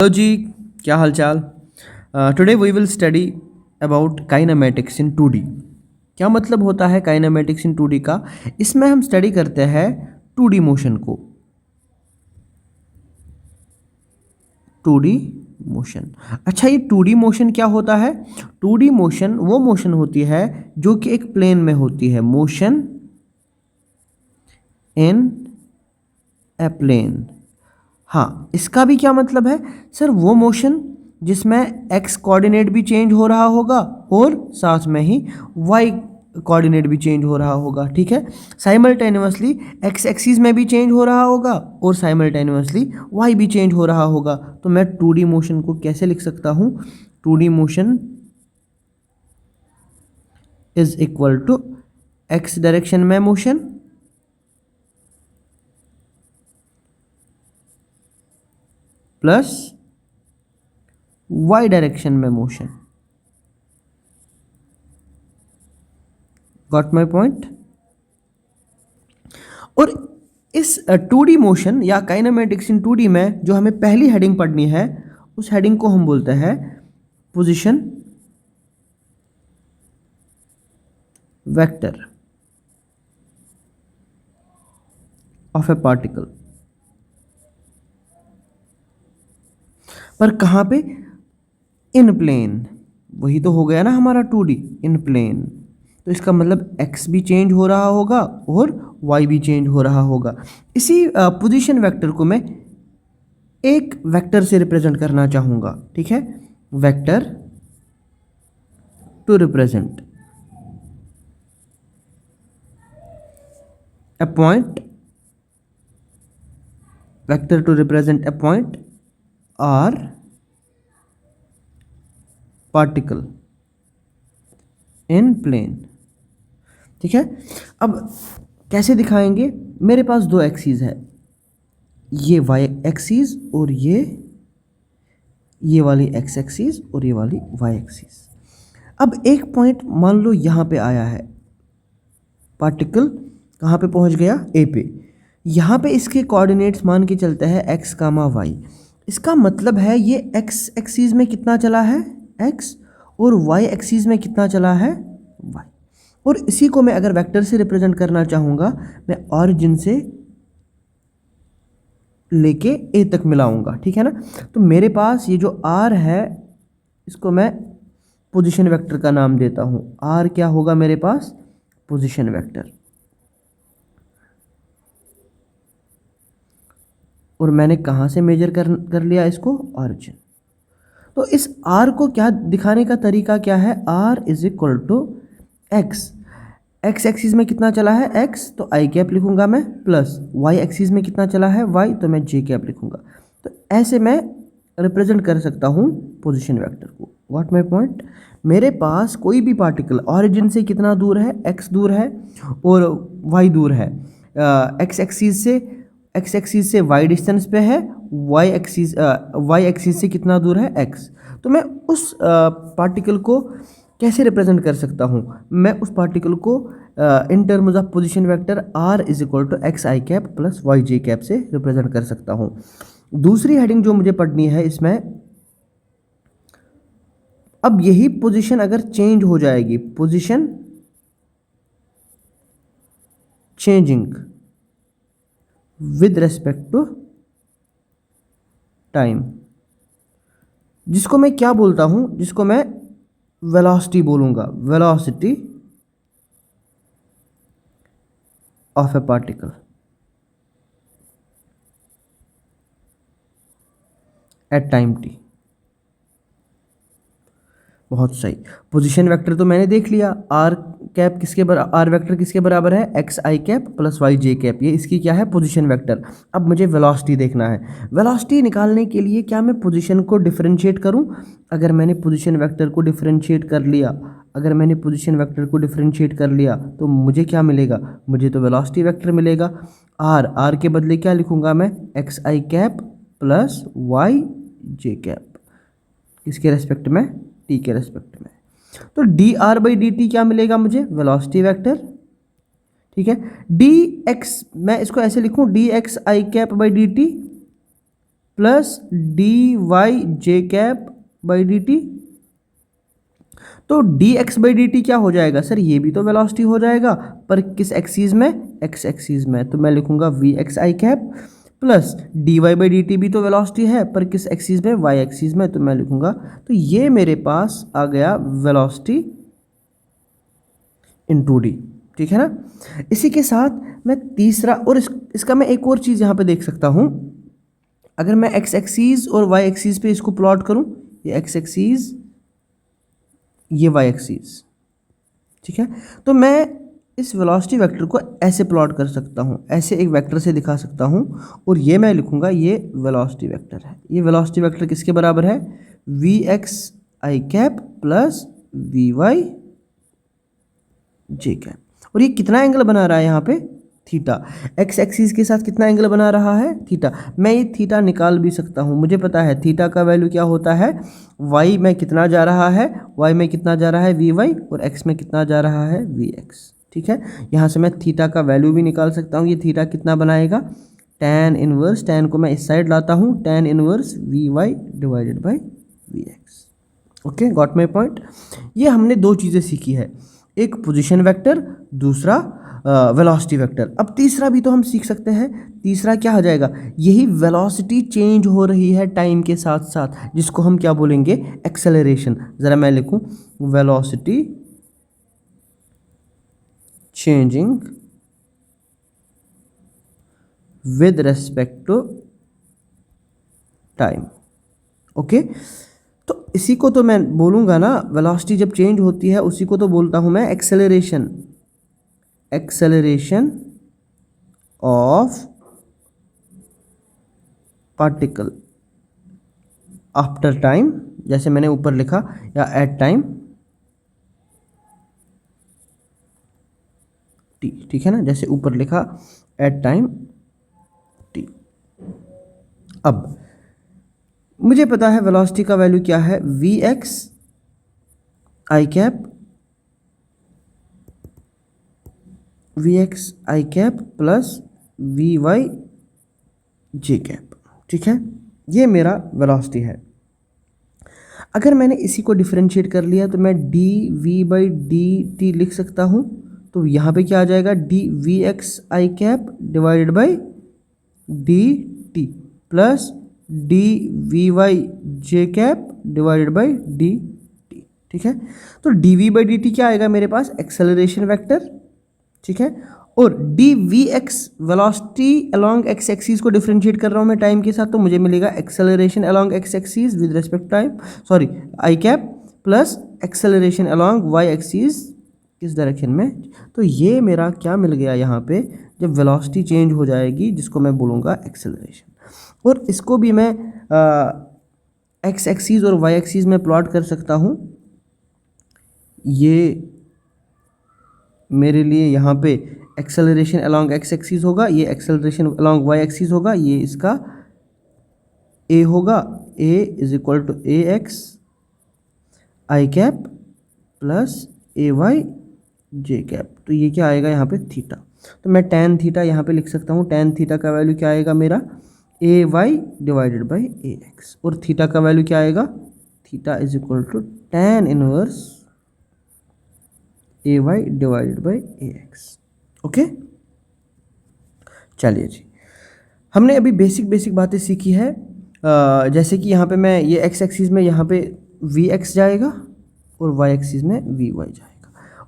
Hello जी, क्या हाल चाल। Today we will study about kinematics in 2D। क्या मतलब होता है काइनेमेटिक्स इन 2D का? इसमें हम स्टडी करते हैं 2D मोशन को। 2D motion. अच्छा, ये 2D मोशन क्या होता है? 2D मोशन वो मोशन होती है जो कि एक प्लेन में होती है। Motion in a plane. हाँ, इसका भी क्या मतलब है सर? वो मोशन जिसमें एक्स कोऑर्डिनेट भी चेंज हो रहा होगा और साथ में ही वाई कोऑर्डिनेट भी चेंज हो रहा होगा। ठीक है, साइमल्टेनियसली एक्स एक्सिस में भी चेंज हो रहा होगा और साइमल्टेनियसली वाई भी चेंज हो रहा होगा। तो मैं 2D मोशन को कैसे लिख सकता हूँ? 2D motion is equal to x direction में मोशन प्लस वाई डायरेक्शन में मोशन। Got my point? और इस 2D मोशन या काइनेमेटिक्स इन 2D में जो हमें पहली हेडिंग पढ़नी है, उस हेडिंग को हम बोलते हैं position vector of a particle. पर कहाँ पे? इन प्लेन। वही तो हो गया ना हमारा 2D, इन प्लेन। तो इसका मतलब x भी चेंज हो रहा होगा और y भी चेंज हो रहा होगा। इसी पोजीशन वेक्टर को मैं एक वेक्टर से रिप्रेजेंट करना चाहूँगा। ठीक है, vector to represent a point, vector to represent a point or particle in plane। ठीक है, अब कैसे दिखाएंगे? मेरे पास दो एक्सिस है, ये वाई एक्सिस और ये वाली एक्स एक्सिस और ये वाली वाई एक्सिस। अब एक पॉइंट मान लो यहाँ पे आया है, पार्टिकल कहाँ पे पहुँच गया? ए पे। यहाँ पे इसके कोऑर्डिनेट्स मान के चलते हैं एक्स कामा वाई। इसका मतलब है ये एक्स एक्सिस में कितना चला है? एक्स। और वाई एक्सिस में कितना चला है? वाई। और इसी को मैं अगर वेक्टर से रिप्रेजेंट करना चाहूँगा, मैं ऑरिजिन से लेके ए तक मिलाऊंगा। ठीक है ना? तो मेरे पास ये जो आर है, इसको मैं पोजीशन वेक्टर का नाम देता हूँ। आर क्या होगा मेरे पास? Position vector. और मैंने कहाँ से मेजर कर लिया इसको? ऑरिजिन। तो इस आर को क्या दिखाने का तरीका क्या है? R is equal to x. X axis में कितना चला है? एक्स, तो आई कैप लिखूंगा मैं, प्लस वाई एक्सिस में कितना चला है? वाई, तो मैं जे कैप लिखूंगा। तो ऐसे मैं रिप्रेजेंट कर सकता हूँ पोजीशन वेक्टर को। What my point? मेरे पास कोई भी पार्टिकल ऑरिजिन से कितना दूर है? एक्स दूर है और वाई दूर है। एक्स एक्सिस से वाई डिस्टेंस पे है, वाई एक्सिस से कितना दूर है? एक्स। तो मैं उस पार्टिकल को कैसे रिप्रेजेंट कर सकता हूँ? मैं उस पार्टिकल को in terms of position vector R is equal to x I cap plus Y J cap से रिप्रेजेंट कर सकता हूँ। दूसरी हेडिंग जो मुझे पढ़नी है इसमें, अब यही पोजीशन अगर चेंज हो जाएगी, position changing with respect to time, जिसको मैं क्या बोलता हूं? जिसको मैं वेलोसिटी बोलूंगा। Velocity of a particle at time t. बहुत सही। पोजीशन वेक्टर तो मैंने देख लिया। आर कैप किसके बराबर? आर वेक्टर किसके बराबर है? एक्स आई कैप प्लस वाई जे कैप। ये इसकी क्या है? Position vector. अब मुझे वेलोसिटी देखना है। वेलोसिटी निकालने के लिए क्या मैं पोजीशन को डिफरेंशिएट करूं? अगर मैंने पोजीशन वेक्टर को डिफरेंशिएट कर लिया, तो मुझे क्या मिलेगा? मुझे तो वेलोसिटी वेक्टर मिलेगा। आर के बदले क्या लिखूंगा मैं? एक्स आई कैप प्लस वाई जे कैप। किसके रेस्पेक्ट में? टी के रेस्पेक्ट में। तो D R by D T क्या मिलेगा मुझे? Velocity vector. ठीक है, डी एक्स मैं इसको ऐसे लिखूं, D X I cap by D T plus D Y J cap by D T. तो D X by D T क्या हो जाएगा सर, ये भी तो वेलोसिटी हो जाएगा, पर किस एक्सीज में, एक्स एक्सीज में। तो मैं लिखूंगा v x I cap plus D y by D t भी तो वेलोसिटी है, पर किस एक्सीज में, वाई एक्सीज में। तो मैं लिखूंगा, तो ये मेरे पास आ गया वेलोसिटी इन 2D, ठीक है ना। इसी के साथ मैं तीसरा, और इसका मैं एक और चीज़ यहाँ पे देख सकता हूँ। अगर मैं एक्स एक्सीज और वाई एक्सीज पे इसको प्लॉट करूँ, ये एक्स एक्सीज, ये वाई एक्सीज, ठीक है। तो मैं इस वेलोसिटी वेक्टर को ऐसे प्लॉट कर सकता हूँ, ऐसे एक वेक्टर से दिखा सकता हूँ, और ये मैं लिखूंगा ये वेलोसिटी वेक्टर है। ये वेलोसिटी वेक्टर किसके बराबर है, वी एक्स आई कैप प्लस वी वाई जे कैप। और ये कितना एंगल बना रहा है यहाँ पे, थीटा। एक्स एक्सिस के साथ कितना एंगल बना रहा है, थीटा। मैं ये थीटा निकाल भी सकता हूँ, मुझे पता है थीटा का वैल्यू क्या होता है, वाई में कितना जा रहा है, वाई में कितना जा रहा है वी वाई, और एक्स में कितना जा रहा है वी एक्स, ठीक है। यहाँ से मैं थीटा का वैल्यू भी निकाल सकता हूँ। ये थीटा कितना बनाएगा, tan इनवर्स, tan को मैं इस साइड लाता हूँ, tan inverse v y divided by v x. Okay, got my point. ये हमने दो चीज़ें सीखी है, एक पोजीशन वेक्टर, दूसरा वेलोसिटी वेक्टर। अब तीसरा भी तो हम सीख सकते हैं। तीसरा क्या हो जाएगा, यही वेलोसिटी चेंज हो रही है टाइम के साथ साथ, जिसको हम क्या बोलेंगे, एक्सेलरेशन। ज़रा मैं लिखूं, velocity changing with respect to time. Okay, तो इसी को तो मैं बोलूँगा ना, वेलोसिटी जब चेंज होती है उसी को तो बोलता हूँ मैं acceleration. Acceleration of particle after time, जैसे मैंने ऊपर लिखा, या एट टाइम टी, ठीक है ना, जैसे ऊपर लिखा एट टाइम टी। अब मुझे पता है वेलोसिटी का वैल्यू क्या है, वी एक्स आई कैप, वी एक्स आई कैप प्लस वी वाई जे कैप, ठीक है। ये मेरा वेलोसिटी है। अगर मैंने इसी को डिफरेंशिएट कर लिया तो मैं d v by D t लिख सकता हूँ। तो यहाँ पे क्या आ जाएगा, d v x I cap divided by D T plus d v y J cap divided by D t, ठीक है। तो d v by D T क्या आएगा मेरे पास, एक्सेलरेशन वेक्टर, ठीक है। और d v x velocity along x axes को डिफरेंशिएट कर रहा हूँ मैं टाइम के साथ, तो मुझे मिलेगा acceleration along x axes with respect time, sorry i cap, plus acceleration along y axes किस डायरेक्शन में। तो ये मेरा क्या मिल गया यहाँ पे, जब वेलोसिटी चेंज हो जाएगी जिसको मैं बोलूँगा एक्सेलरेशन। और इसको भी मैं एक्स एक्सीज और वाई एक्सीज में प्लॉट कर सकता हूँ। ये मेरे लिए यहाँ पे एक्सेलरेशन अलोंग एक्स एक्सीज होगा, ये एक्सेलरेशन अलोंग वाई एक्सीज होगा, ये इसका ए होगा, A is equal to A X I cap plus A Y J cap. तो ये क्या आएगा यहाँ पे, थीटा। तो मैं tan थीटा यहाँ पे लिख सकता हूँ। tan थीटा का वैल्यू क्या आएगा मेरा, A Y divided by A X. और थीटा का वैल्यू क्या आएगा, theta is equal to tan inverse A Y divided by A X. Okay, चलिए जी, हमने अभी बेसिक बातें सीखी है। जैसे कि यहाँ पे मैं ये एक्स एक्सिस में यहाँ पे वी एक्स जाएगा और वाई एक्सिस में वी वाई जाएगा।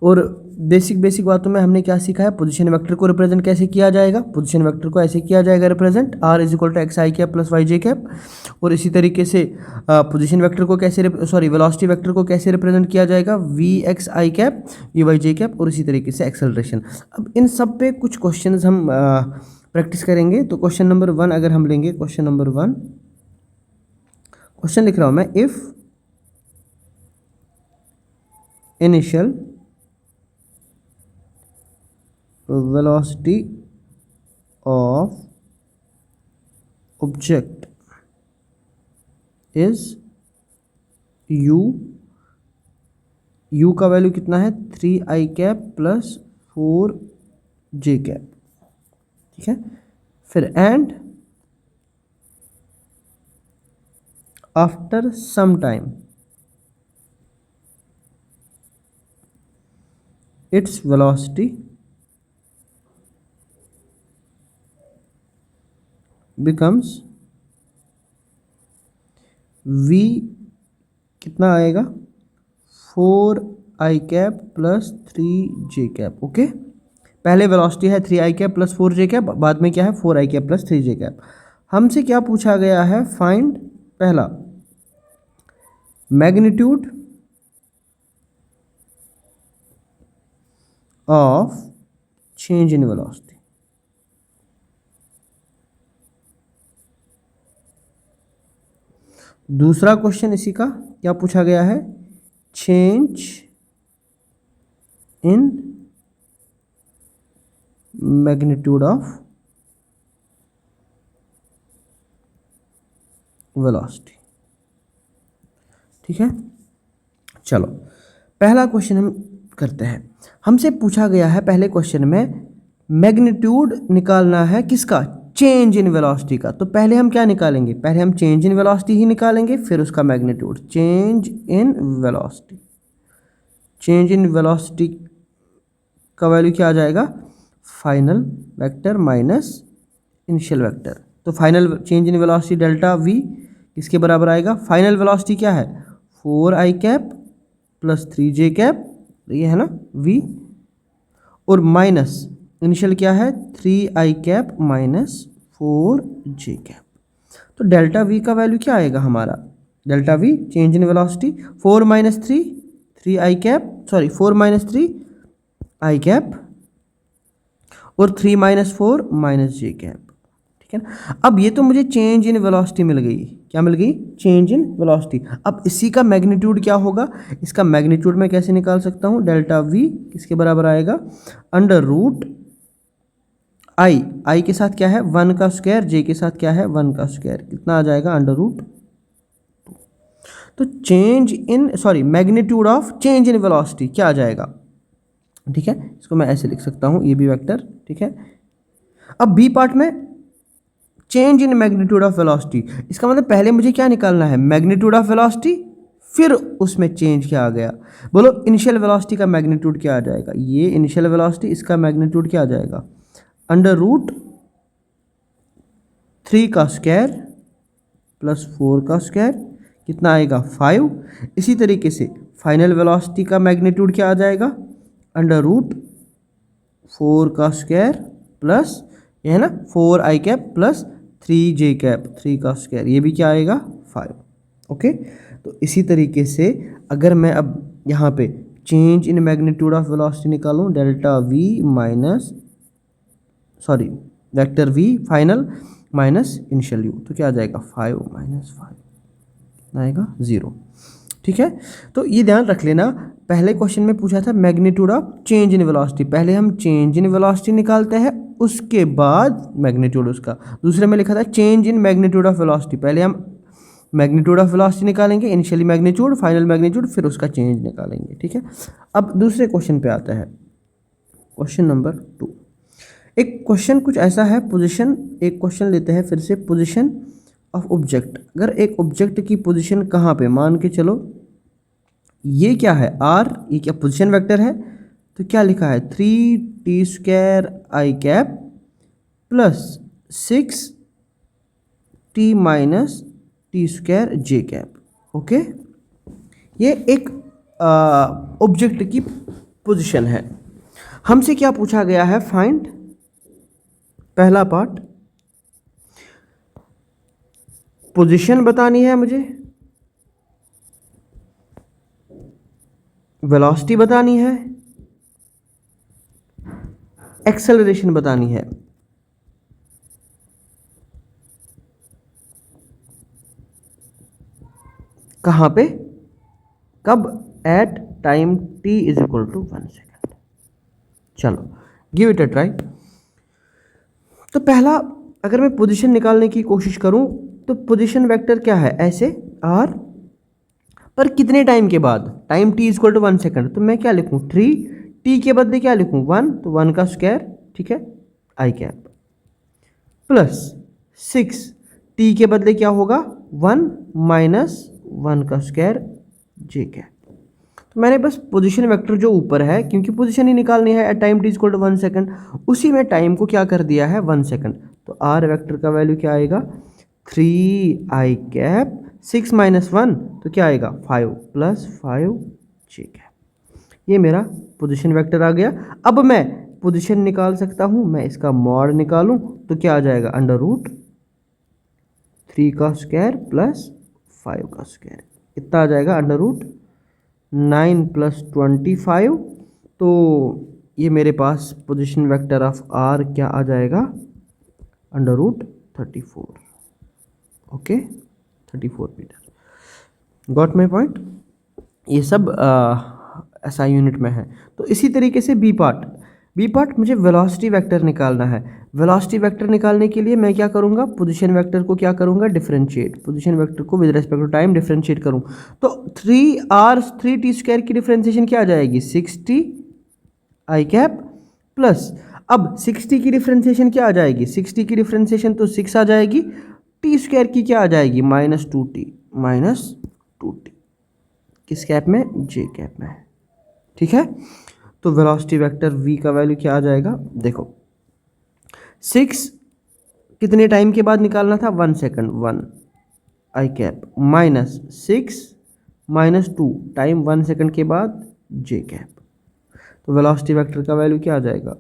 और बेसिक बातों में हमने क्या सीखा है, पोजीशन वेक्टर को रिप्रेजेंट कैसे किया जाएगा। पोजीशन वेक्टर को ऐसे किया जाएगा represent, R is equal to x I cap plus Y J cap. और इसी तरीके से पोजीशन वेक्टर को कैसे, वेलोसिटी वेक्टर को कैसे रिप्रेजेंट किया जाएगा, वी एक्स आई कैप वी वाई जे कैप। और इसी तरीके से एक्सेलरेशन। अब इन सब पे कुछ क्वेश्चन हम प्रैक्टिस करेंगे। तो क्वेश्चन नंबर 1 अगर हम लेंगे, क्वेश्चन नंबर 1, क्वेश्चन लिख रहा हूँ मैं, if initial velocity of object is u का वैल्यू कितना है, 3i cap plus 4j cap, ठीक है। फिर and after some time its velocity becomes v कितना आएगा 4i cap plus 3j cap. Okay, पहले वेलोसिटी है 3i cap plus 4j cap, बाद में क्या है 4i cap plus 3j cap. हमसे क्या पूछा गया है, फाइंड पहला magnitude of change in velocity. दूसरा क्वेश्चन इसी का क्या पूछा गया है, change in magnitude of velocity. ठीक है, चलो पहला क्वेश्चन हम करते हैं। हमसे पूछा गया है पहले क्वेश्चन में मैग्नीट्यूड निकालना है किसका, चेंज इन वेलोसिटी का। तो पहले हम क्या निकालेंगे, पहले हम चेंज इन वेलोसिटी ही निकालेंगे, फिर उसका magnitude. Change in velocity, change in velocity का वैल्यू क्या आ जाएगा, final vector minus initial vector. तो final change in velocity delta V किसके बराबर आएगा, फाइनल वेलोसिटी क्या है 4i cap plus 3j cap, ये है ना v, और माइनस इनिशियल क्या है 3i cap minus 4j cap. तो डेल्टा v का वैल्यू क्या आएगा हमारा, delta v change in velocity 4 minus 3i cap, sorry 4 minus 3i cap और 3 माइनस 4 माइनस j कैप। ठीक है ना, अब ये तो मुझे चेंज इन वेलोसिटी मिल गई, क्या मिल गई, चेंज इन वेलोसिटी। अब इसी का मैग्नीट्यूड क्या होगा, इसका मैग्नीट्यूड मैं कैसे निकाल सकता हूँ, डेल्टा v किसके बराबर आएगा, अंडर रूट आई के साथ क्या है 1 का स्क्वायर, j के साथ क्या है 1 का स्क्वायर, कितना आ जाएगा अंडर रूट। तो change in sorry magnitude of change in velocity क्या आ जाएगा, ठीक है, इसको मैं ऐसे लिख सकता हूँ, ये भी वेक्टर। ठीक है, अब बी पार्ट में change in magnitude of velocity, इसका मतलब पहले मुझे क्या निकालना है, मैग्नीट्यूड ऑफ वेलोसिटी, फिर उसमें चेंज क्या आ गया, बोलो इनिशियल वेलोसिटी का मैग्नीट्यूड क्या आ जाएगा, ये इनिशियल वेलोसिटी, इसका मैग्नीट्यूड क्या आ जाएगा अंडर रूट 3 का स्क्वायर प्लस 4 का स्क्वायर, कितना आएगा 5। इसी तरीके से फाइनल वेलोसिटी का मैग्नीट्यूड क्या आ जाएगा अंडर रूट 4 का स्क्वायर प्लस ये है ना 4i cap plus 3j cap, 3 का स्क्वायर, ये भी क्या आएगा 5। ओके, तो इसी तरीके से अगर मैं अब यहाँ पे change in magnitude of velocity निकालूँ, delta v minus sorry vector v final minus initial u, तो क्या आ जाएगा 5 माइनस 5 आएगा 0। ठीक है, तो ये ध्यान रख लेना, पहले क्वेश्चन में पूछा था magnitude of change in velocity, पहले हम चेंज इन वेलोसिटी निकालते हैं, उसके बाद मैग्नीट्यूड उसका। दूसरे में लिखा था change in magnitude of velocity, पहले हम मैग्नीट्यूड ऑफ वेलोसिटी निकालेंगे, इनिशियली मैग्नीट्यूड, फाइनल मैग्नीट्यूड, फिर उसका चेंज निकालेंगे। ठीक है, अब दूसरे क्वेश्चन पे आता है, क्वेश्चन नंबर 2। एक क्वेश्चन कुछ ऐसा है, पोजीशन, एक क्वेश्चन लेते हैं फिर से, पोजीशन ऑफ ऑब्जेक्ट। अगर एक ऑब्जेक्ट की पोजीशन कहाँ पे, मान के चलो ये क्या है r, ये क्या पोजीशन वेक्टर है, तो क्या लिखा है 3t² i cap plus 6t minus t² j cap. Okay, ये एक ऑब्जेक्ट की पोजीशन है। हमसे क्या पूछा गया है, फाइंड पहला पार्ट पोजीशन बतानी है मुझे, वेलोसिटी बतानी है, एक्सेलरेशन बतानी है। कहाँ पे, कब, at time t is equal to 1 second. चलो गिव इट अ ट्राई। तो पहला अगर मैं पोजीशन निकालने की कोशिश करूं तो पोजीशन वेक्टर क्या है, ऐसे r पर कितने टाइम के बाद, time t is equal to 1 second, तो मैं क्या लिखूं 3, t के बदले क्या लिखूं 1, तो 1 का स्क्वायर, ठीक है, i cap plus 6, t t के बदले क्या होगा 1 माइनस 1 का स्क्वायर जे कैप। तो मैंने बस पोजीशन वेक्टर जो ऊपर है, क्योंकि पोजीशन ही निकालनी है, at time t equal to 1 second, उसी में टाइम को क्या कर दिया है 1 सेकंड। तो r वेक्टर का वैल्यू क्या आएगा 3i कैप 6 माइनस 1 तो क्या आएगा 5 प्लस 5 जे कैप। ये मेरा पोजीशन वेक्टर आ गया। अब मैं पोजीशन निकाल सकता हूँ, मैं इसका मॉड निकालूं तो क्या आ जाएगा अंडर रूट 3 का स्क्वायर प्लस 5 का स्क्वायर, कितना आ जाएगा अंडर रूट 9 प्लस 25। तो ये मेरे पास पोजीशन वेक्टर ऑफ आर क्या आ जाएगा under root 34। Okay 34 metre. Got my point. ये सब ऐसा यूनिट में है। तो इसी तरीके से बी पार्ट मुझे वेलोसिटी वेक्टर निकालना है। वेलोसिटी वेक्टर निकालने के लिए मैं क्या करूंगा, पोजीशन वेक्टर को क्या करूंगा डिफरेंशिएट, पोजीशन वेक्टर को with respect to time differentiate करूं तो 3t स्क्वायर की डिफरेंशिएशन क्या आ जाएगी 60 आई कैप प्लस, अब 60 की डिफरेंशिएशन क्या आ जाएगी 60 की डिफरेंशिएशन तो 6 आ जाएगी, टी स्क्वायर की क्या आ जाएगी माइनस 2t किस कैप में जे कैप में। ठीक है, तो वेलोसिटी वेक्टर v का वैल्यू क्या आ जाएगा, देखो 6 कितने टाइम के बाद निकालना था 1 second 1 I cap minus 6 minus 2 time 1 second के बाद जे कैप। तो वेलोसिटी वेक्टर का वैल्यू क्या आ जाएगा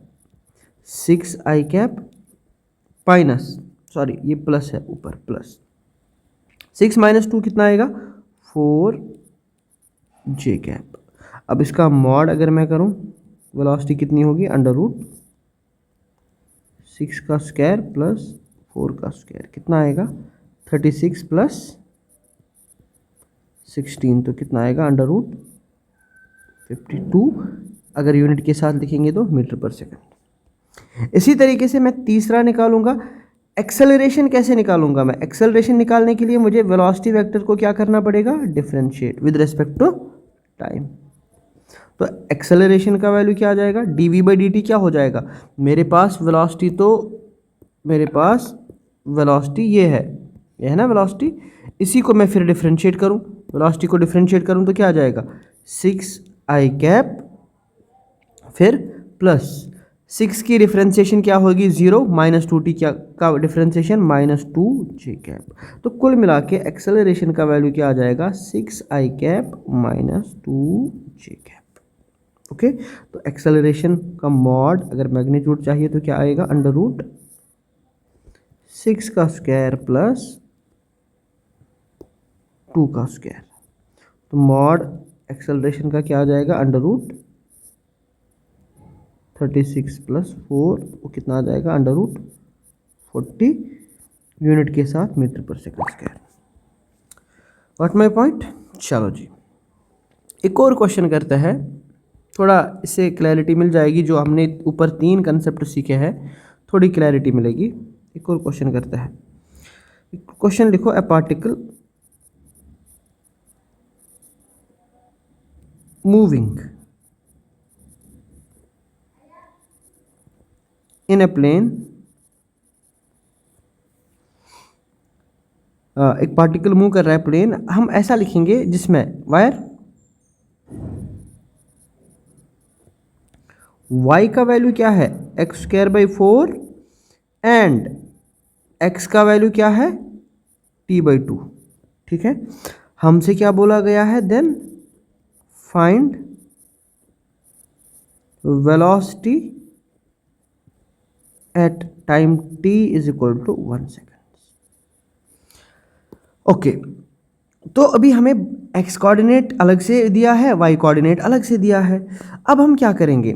6 आई कैप माइनस, सॉरी ये प्लस है ऊपर, प्लस 6 माइनस 2 कितना आएगा 4 जे कैप। अब इसका मॉड अगर मैं करूं वेलोसिटी कितनी होगी अंडर रूट 6 का स्क्वायर प्लस 4 का स्क्वायर, कितना आएगा 36 प्लस 16 तो कितना आएगा अंडर रूट 52, अगर यूनिट के साथ लिखेंगे तो मीटर पर सेकंड। इसी तरीके से मैं तीसरा निकालूंगा एक्सेलरेशन। कैसे निकालूंगा मैं एक्सेलरेशन निकालने के लिए मुझे वेलोसिटी वेक्टर को क्या करना पड़ेगा differentiate with respect to time. तो एक्सेलरेशन का वैल्यू क्या आ जाएगा dv/dt क्या हो जाएगा, मेरे पास वेलोसिटी ये है ना वेलोसिटी, इसी को मैं फिर डिफरेंशिएट करूं, वेलोसिटी को डिफरेंशिएट करूं तो क्या आ जाएगा 6 आई कैप फिर प्लस 6 की डिफरेंशिएशन क्या होगी 0 माइनस 2t क्या का डिफरेंशिएशन माइनस 2 जे कैप। तो कुल मिला के एक्सेलरेशन का वैल्यू क्या आ जाएगा 6 I cap minus 2 J cap. Okay, तो एक्सेलरेशन का मॉड अगर मैग्नीट्यूड चाहिए तो क्या आएगा अंडर रूट 6 का स्क्वायर प्लस 2 का स्क्वायर। तो मॉड एक्सेलरेशन का क्या आ जाएगा अंडर रूट 36 प्लस 4 वो कितना आ जाएगा अंडर रूट 40 यूनिट के साथ मीटर पर second square. What my point. चलो जी एक और क्वेश्चन करते हैं, थोड़ा इससे क्लैरिटी मिल जाएगी, जो हमने ऊपर 3 कंसेप्ट सीखे हैं थोड़ी क्लैरिटी मिलेगी। एक और क्वेश्चन करते हैं, क्वेश्चन लिखो, a particle moving in a plane, एक पार्टिकल मूव कर रहा है प्लेन, हम ऐसा लिखेंगे जिसमें वायर y का वैल्यू क्या है x²/4 एंड x का वैल्यू क्या है t/2। ठीक है, हमसे क्या बोला गया है then find velocity at time t is equal to 1 second. Okay, तो अभी हमें x कोऑर्डिनेट अलग से दिया है, y कोऑर्डिनेट अलग से दिया है। अब हम क्या करेंगे,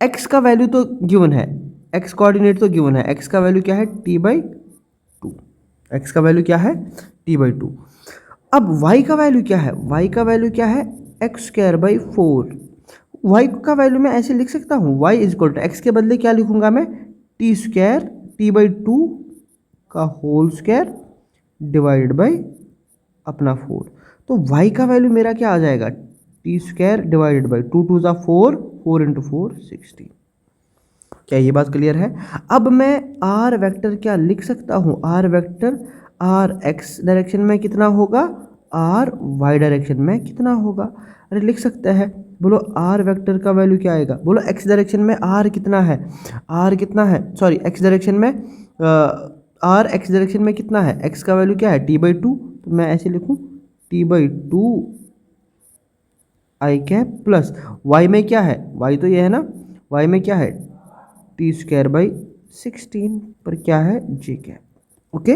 x का वैल्यू तो गिवन है, x कोऑर्डिनेट तो गिवन है, x का वैल्यू क्या है t/2, x का वैल्यू क्या है t/2। अब y का वैल्यू क्या है, y का वैल्यू क्या है x²/4। y का वैल्यू मैं ऐसे लिख सकता हूँ y is equal to x के बदले क्या लिखूंगा मैं t² t/2 का होल स्क्वायर डिवाइडेड बाई अपना 4। तो y का वैल्यू मेरा क्या आ जाएगा t² डिवाइडेड बाई 2 2 4 4 × 4 16। क्या ये बात क्लियर है? अब मैं आर वेक्टर क्या लिख सकता हूँ? R vector R x direction में कितना होगा, आर वाई डायरेक्शन में कितना होगा? अरे लिख सकते हैं। बोलो आर वेक्टर का वैल्यू क्या आएगा? बोलो एक्स डायरेक्शन में आर कितना है, आर कितना है, सॉरी एक्स डायरेक्शन में आर एक्स डायरेक्शन में कितना है, एक्स का वैल्यू क्या है, t/2। तो मैं ऐसे लिखूँ t/2 आई कैप प्लस वाई में क्या है, वाई तो ये है ना, वाई में क्या है t²/16 पर क्या है जे कैप। ओके,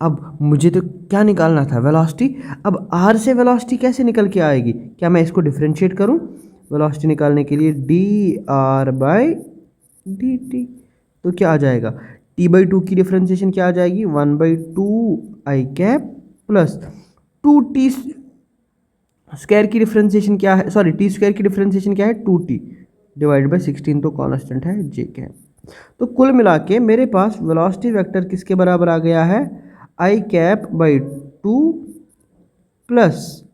अब मुझे तो क्या निकालना था, वेलोसिटी। अब आर से वेलोसिटी कैसे निकल के आएगी? क्या मैं इसको डिफरेंशिएट करूं? वेलोसिटी निकालने के लिए dr/dt। तो क्या आ जाएगा, t/2 की डिफरेंशिएशन क्या आ जाएगी, 1/2 आई कैप प्लस 2t स्क्वायर की डिफरेंशिएशन क्या है, सॉरी टी स्क्वायर की डिफरेंशिएशन क्या है, 2t डिवाइड बाई 16 तो कांस्टेंट है जे कैप। तो कुल मिला के मेरे पास वेलोसिटी वेक्टर किसके बराबर आ गया है, आई कैप बाई 2 प्लस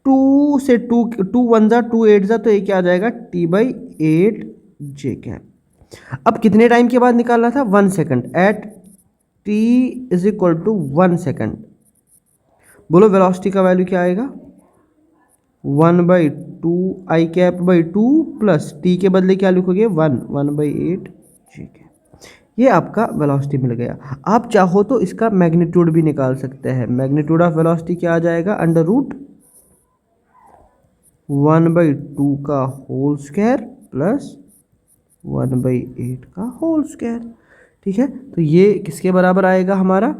2 से 2 2 1 जा 2 8 जा, तो ये क्या आ जाएगा t/8 जे कैप। अब कितने टाइम के बाद निकालना था, 1 सेकंड, एट t = 1 सेकंड। बोलो वेलोसिटी का वैल्यू क्या आएगा, 1/2 आई कैप बाई 2 प्लस टी के बदले क्या लिखोगे, 1/8 जी कैप। ये आपका वेलोसिटी मिल गया। आप चाहो तो इसका मैग्नीट्यूड भी निकाल सकते हैं। मैग्नीट्यूड ऑफ वेलोसिटी क्या आ जाएगा, √1/2 का होल स्क्वायर प्लस 1/8 का होल स्क्वायर। ठीक है, तो ये किसके बराबर आएगा हमारा,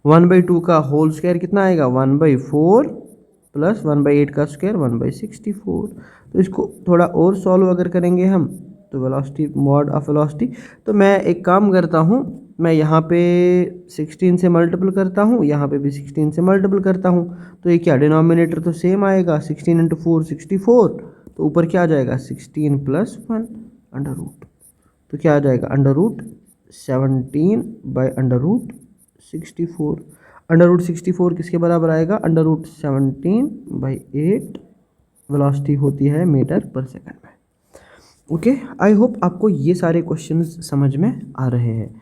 1/2 का होल स्क्वायर कितना आएगा, 1/4 प्लस 1/8 का स्क्वायर 1/64। तो इसको थोड़ा और सॉल्व अगर करेंगे हम, तो वेलोसिटी, मॉड ऑफ वेलोसिटी, तो मैं एक काम करता हूँ, मैं यहाँ पे 16 से मल्टीपल करता हूँ, यहाँ पे भी 16 से मल्टीपल करता हूँ। तो ये क्या, डिनोमिनेटर तो सेम आएगा, 16 × 4 64, तो ऊपर क्या आ जाएगा 16 + 1 √। तो क्या आ जाएगा √17/√64। √64 किसके बराबर आएगा, √17/8 वेलोसिटी होती है मीटर पर सेकंड में। ओके, आई होप आपको ये सारे क्वेश्चंस समझ में आ रहे हैं।